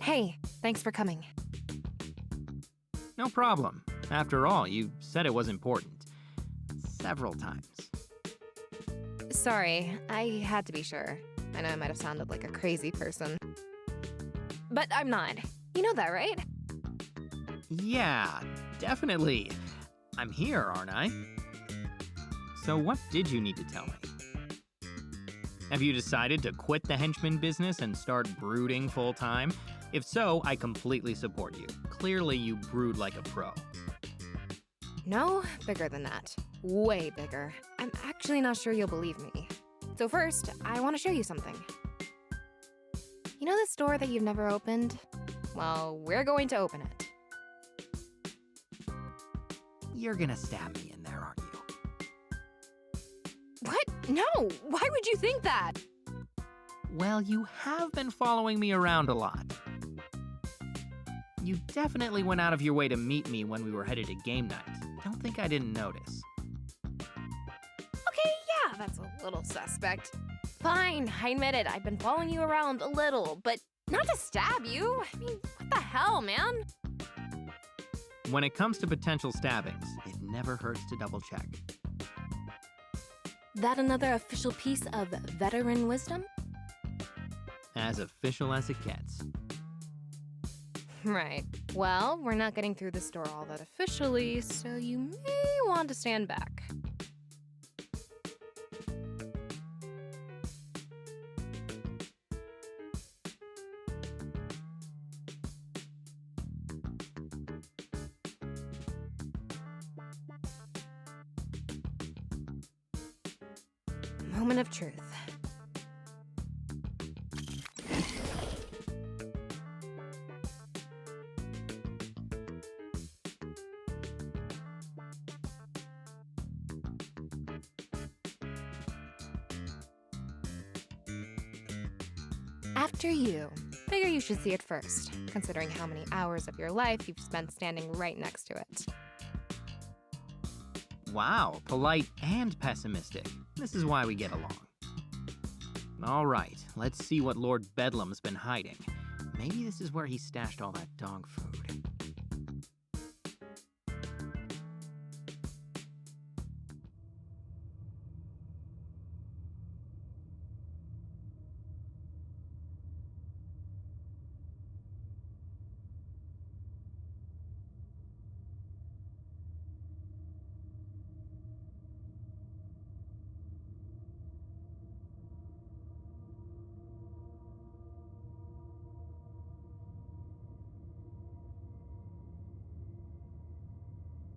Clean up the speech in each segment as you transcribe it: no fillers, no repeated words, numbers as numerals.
Hey, thanks for coming. No problem. After all, you said it was important. Several times. Sorry, I had to be sure. I know I might have sounded like a crazy person. But I'm not. You know that, right? Yeah, definitely. I'm here, aren't I? So what did you need to tell me? Have you decided to quit the henchman business and start brooding full-time? If so, I completely support you. Clearly you brood like a pro. No, bigger than that. Way bigger. I'm actually not sure you'll believe me. So first, I want to show you something. You know the store that you've never opened? Well, we're going to open it. You're gonna stab me in there, aren't you? What? No! Why would you think that? Well, you have been following me around a lot. You definitely went out of your way to meet me when we were headed to game night. Don't think I didn't notice. Okay, yeah, that's a little suspect. Fine, I admit it. I've been following you around a little, but not to stab you. I mean, what the hell, man? When it comes to potential stabbings, it never hurts to double check. That another official piece of veteran wisdom? As official as it gets. Right. Well, we're not getting through the store all that officially, so you may want to stand back. Moment of truth. After you. Figure you should see it first, considering how many hours of your life you've spent standing right next to it. Wow, polite and pessimistic. This is why we get along. All right, let's see what Lord Bedlam's been hiding. Maybe this is where he stashed all that dog food.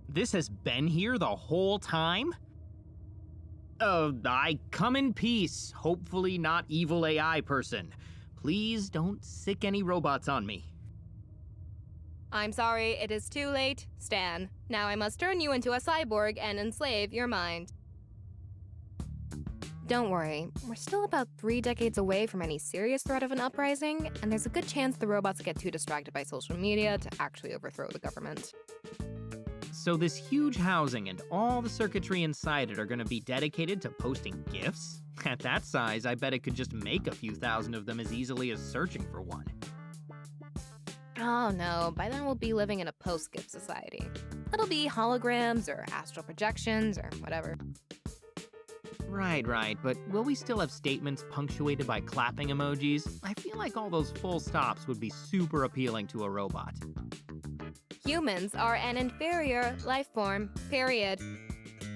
This has been here the whole time? I come in peace, hopefully not evil AI person. Please don't sick any robots on me. I'm sorry, it is too late, Stan. Now I must turn you into a cyborg and enslave your mind. Don't worry, we're still about 3 decades away from any serious threat of an uprising, and there's a good chance the robots get too distracted by social media to actually overthrow the government. So this huge housing and all the circuitry inside it are gonna be dedicated to posting GIFs? At that size, I bet it could just make a few thousand of them as easily as searching for one. Oh no, by then we'll be living in a post-GIF society. It'll be holograms or astral projections or whatever. Right, but will we still have statements punctuated by clapping emojis? I feel like all those full stops would be super appealing to a robot. Humans are an inferior life form, period.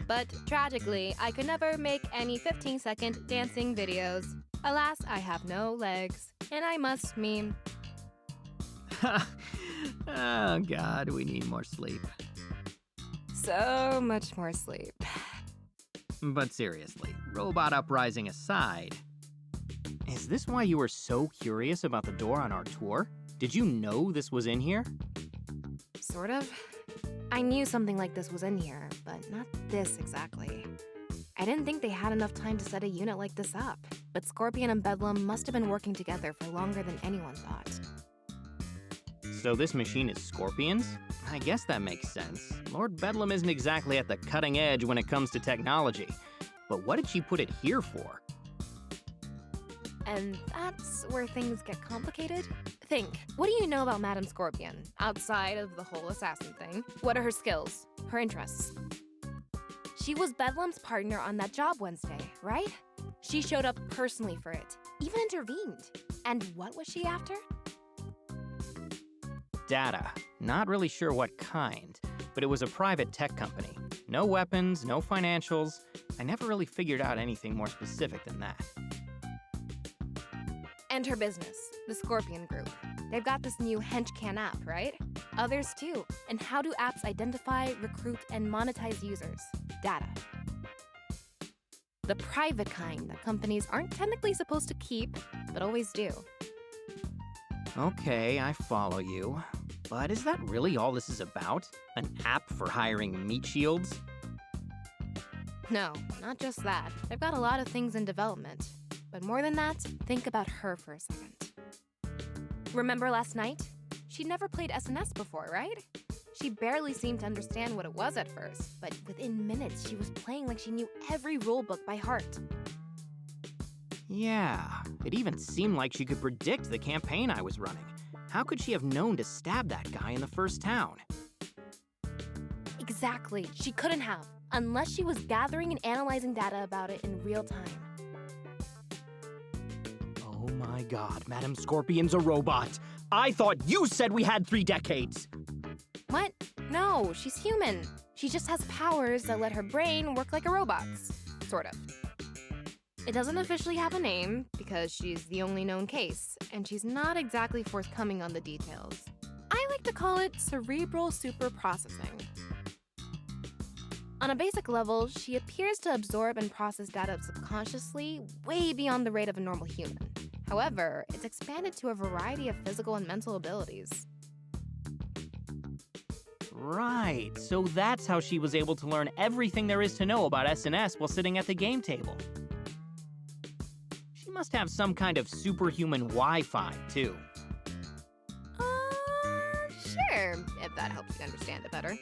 But tragically, I could never make any 15-second dancing videos. Alas, I have no legs, and I must meme. Oh God, we need more sleep. So much more sleep. But seriously, robot uprising aside, is this why you were so curious about the door on our tour? Did you know this was in here? Sort of. I knew something like this was in here, but not this exactly. I didn't think they had enough time to set a unit like this up, but Scorpion and Bedlam must have been working together for longer than anyone thought. So this machine is Scorpion's? I guess that makes sense. Lord Bedlam isn't exactly at the cutting edge when it comes to technology. But what did she put it here for? And that's where things get complicated. Think, what do you know about Madame Scorpion, outside of the whole assassin thing? What are her skills, her interests? She was Bedlam's partner on that job Wednesday, right? She showed up personally for it, even intervened. And what was she after? Data. Not really sure what kind, but it was a private tech company. No weapons, no financials. I never really figured out anything more specific than that. And her business, the Scorpion Group. They've got this new Henchman app, right? Others too. And how do apps identify, recruit, and monetize users? Data. The private kind that companies aren't technically supposed to keep, but always do. Okay, I follow you. But is that really all this is about? An app for hiring meat shields? No, not just that. They've got a lot of things in development. But more than that, think about her for a second. Remember last night? She'd never played SNS before, right? She barely seemed to understand what it was at first, but within minutes she was playing like she knew every rulebook by heart. Yeah, it even seemed like she could predict the campaign I was running. How could she have known to stab that guy in the first town? Exactly, she couldn't have, unless she was gathering and analyzing data about it in real time. Oh my god, Madame Scorpion's a robot! I thought you said we had 3 decades! What? No, she's human. She just has powers that let her brain work like a robot's. Sort of. It doesn't officially have a name, because she's the only known case, and she's not exactly forthcoming on the details. I like to call it cerebral superprocessing. On a basic level, she appears to absorb and process data subconsciously, way beyond the rate of a normal human. However, it's expanded to a variety of physical and mental abilities. Right, so that's how she was able to learn everything there is to know about SNS while sitting at the game table. She must have some kind of superhuman Wi-Fi, too. Sure, if that helps you understand it better.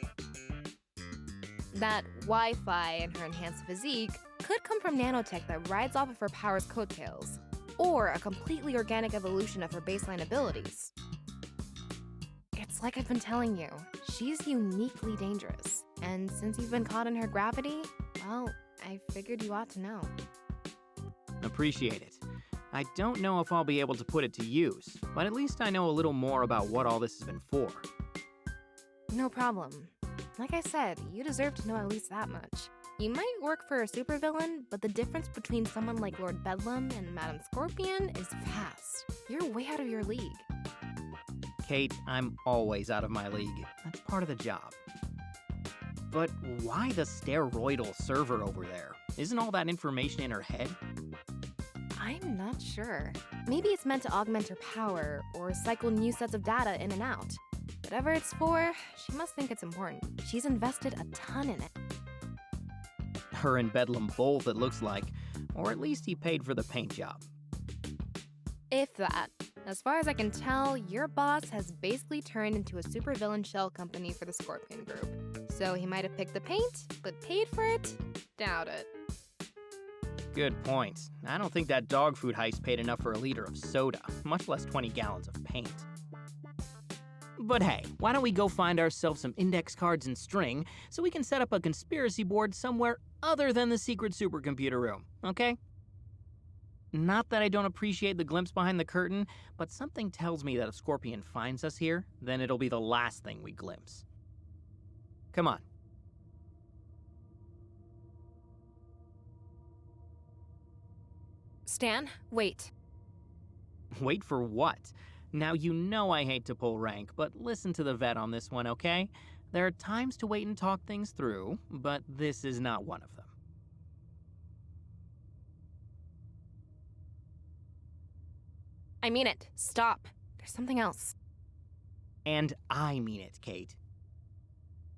That Wi-Fi and her enhanced physique could come from nanotech that rides off of her power's coattails, or a completely organic evolution of her baseline abilities. It's like I've been telling you, she's uniquely dangerous, and since you've been caught in her gravity, well, I figured you ought to know. Appreciate it. I don't know if I'll be able to put it to use, but at least I know a little more about what all this has been for. No problem. Like I said, you deserve to know at least that much. You might work for a supervillain, but the difference between someone like Lord Bedlam and Madame Scorpion is vast. You're way out of your league. Kate, I'm always out of my league. That's part of the job. But why the steroidal server over there? Isn't all that information in her head? I'm not sure. Maybe it's meant to augment her power or cycle new sets of data in and out. Whatever it's for, she must think it's important. She's invested a ton in it. Her and Bedlam both, it looks like. Or at least he paid for the paint job. If that. As far as I can tell, your boss has basically turned into a supervillain shell company for the Scorpion Group. So he might have picked the paint, but paid for it? Doubt it. Good point. I don't think that dog food heist paid enough for a liter of soda, much less 20 gallons of paint. But hey, why don't we go find ourselves some index cards and string so we can set up a conspiracy board somewhere other than the secret supercomputer room, okay? Not that I don't appreciate the glimpse behind the curtain, but something tells me that if Scorpion finds us here, then it'll be the last thing we glimpse. Come on. Stan, wait. Wait for what? Now you know I hate to pull rank, but listen to the vet on this one, okay? There are times to wait and talk things through, but this is not one of them. I mean it. Stop. There's something else. And I mean it, Kate.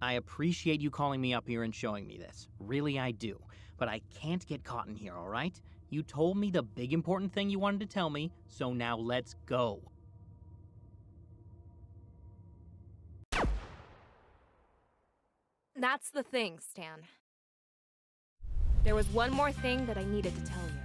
I appreciate you calling me up here and showing me this. Really, I do. But I can't get caught in here, all right? You told me the big important thing you wanted to tell me, so now let's go. That's the thing, Stan. There was one more thing that I needed to tell you.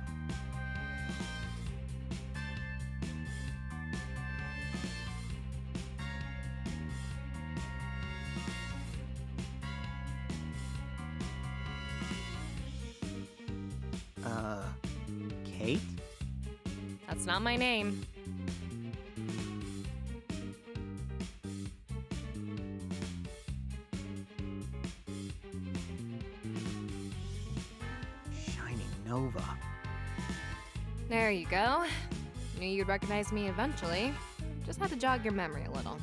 Kate? That's not my name. Shining Nova. There you go. Knew you'd recognize me eventually. Just had to jog your memory a little.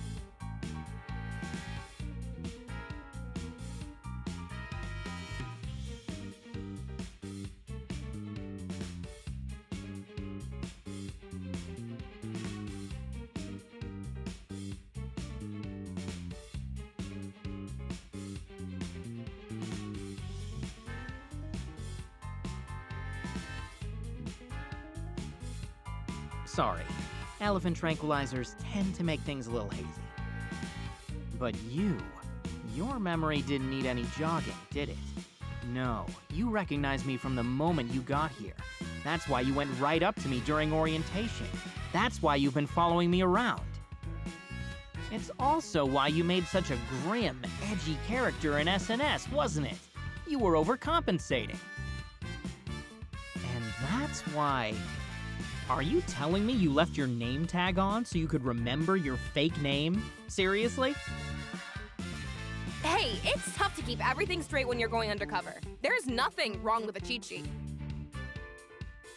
Sorry, elephant tranquilizers tend to make things a little hazy. But your memory didn't need any jogging, did it? No, you recognized me from the moment you got here. That's why you went right up to me during orientation. That's why you've been following me around. It's also why you made such a grim, edgy character in SNS, wasn't it? You were overcompensating. And that's why... Are you telling me you left your name tag on so you could remember your fake name? Seriously? Hey, it's tough to keep everything straight when you're going undercover. There's nothing wrong with a cheat sheet.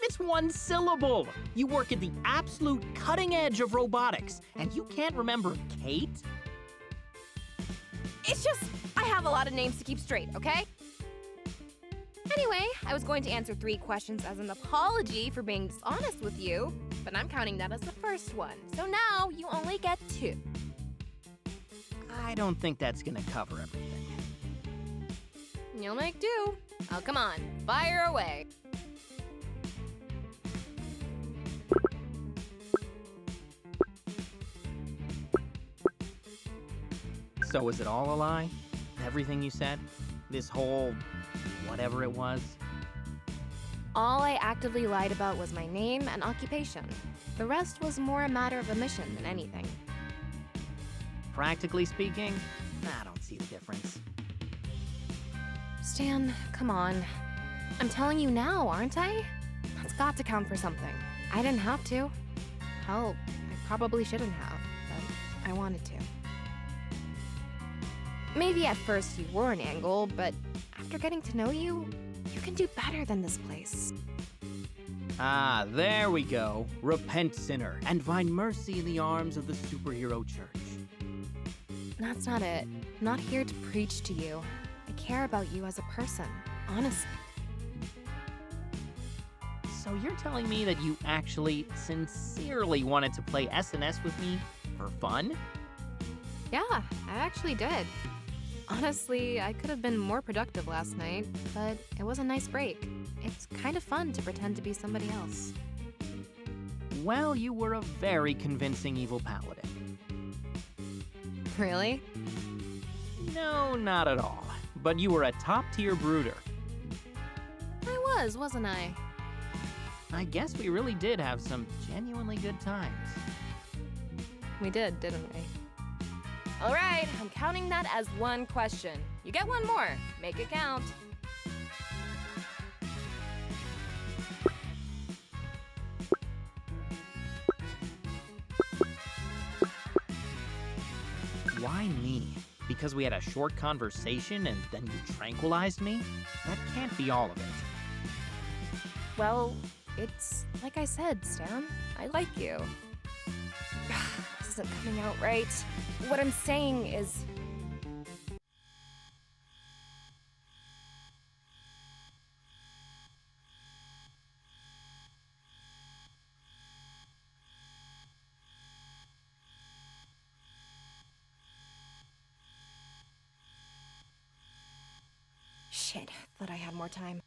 It's one syllable. You work at the absolute cutting edge of robotics, and you can't remember Kate? It's just, I have a lot of names to keep straight, okay? Anyway, I was going to answer 3 questions as an apology for being dishonest with you, but I'm counting that as the first one. So now you only get 2. I don't think that's gonna cover everything. You'll make do. Oh, come on, fire away. So was it all a lie? Everything you said? This whole... whatever it was? All I actively lied about was my name and occupation. The rest was more a matter of omission than anything. Practically speaking, I don't see the difference. Stan, come on. I'm telling you now, aren't I? That's got to count for something. I didn't have to. Hell, I probably shouldn't have, but I wanted to. Maybe at first you were an angle, but after getting to know you, you can do better than this place. Ah, there we go. Repent, sinner, and find mercy in the arms of the superhero church. That's not it. I'm not here to preach to you. I care about you as a person, honestly. So you're telling me that you actually sincerely wanted to play SNS with me for fun? Yeah, I actually did. Honestly, I could have been more productive last night, but it was a nice break. It's kind of fun to pretend to be somebody else. Well, you were a very convincing evil paladin. Really? No, not at all. But you were a top-tier brooder. I was, wasn't I? I guess we really did have some genuinely good times. We did, didn't we? All right, I'm counting that as 1 question. You get 1 more. Make it count. Why me? Because we had a short conversation and then you tranquilized me? That can't be all of it. Well, it's like I said, Stan. I like you. This isn't coming out right. What I'm saying is... Shit, thought I had more time.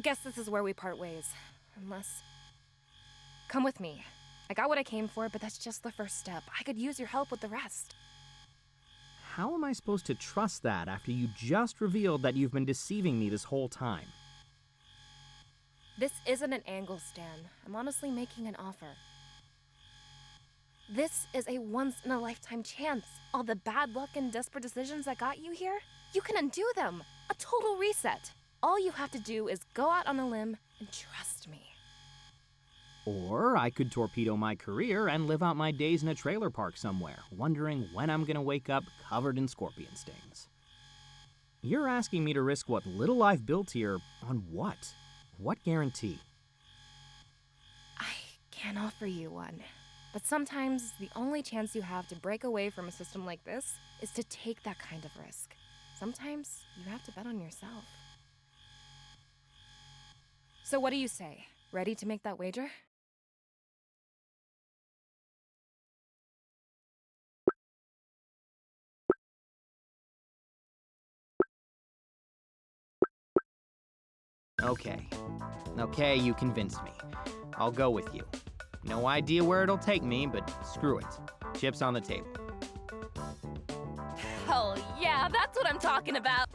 Guess this is where we part ways. Unless... Come with me. I got what I came for, but that's just the first step. I could use your help with the rest. How am I supposed to trust that after you just revealed that you've been deceiving me this whole time? This isn't an angle, Stan. I'm honestly making an offer. This is a once-in-a-lifetime chance. All the bad luck and desperate decisions that got you here, you can undo them. A total reset. All you have to do is go out on a limb and trust me. Or I could torpedo my career and live out my days in a trailer park somewhere, wondering when I'm gonna wake up covered in scorpion stings. You're asking me to risk what little I've built here on what? What guarantee? I can't offer you one. But sometimes the only chance you have to break away from a system like this is to take that kind of risk. Sometimes you have to bet on yourself. So what do you say? Ready to make that wager? Okay, you convinced me. I'll go with you. No idea where it'll take me, but screw it. Chips on the table. Hell yeah, that's what I'm talking about!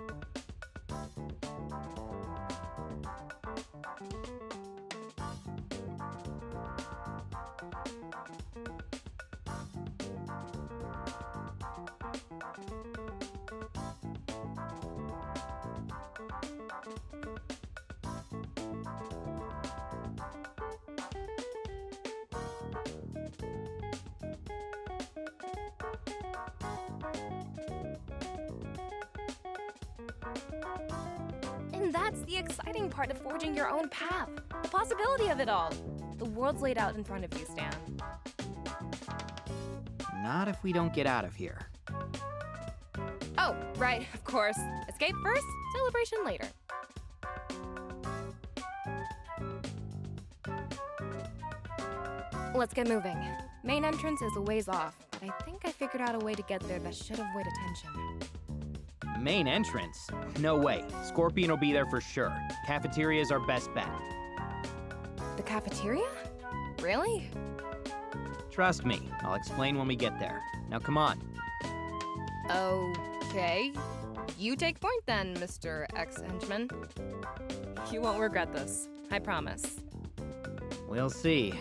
And that's the exciting part of forging your own path. The possibility of it all. The world's laid out in front of you, Stan. Not if we don't get out of here. Oh, right, of course. Escape first, celebration later. Let's get moving. Main entrance is a ways off, but I think I figured out a way to get there that should avoid attention. Main entrance? No way. Scorpion will be there for sure. Cafeteria is our best bet. The cafeteria? Really? Trust me, I'll explain when we get there. Now come on. Okay. You take point then, Mr. Ex-Henchman. You won't regret this. I promise. We'll see.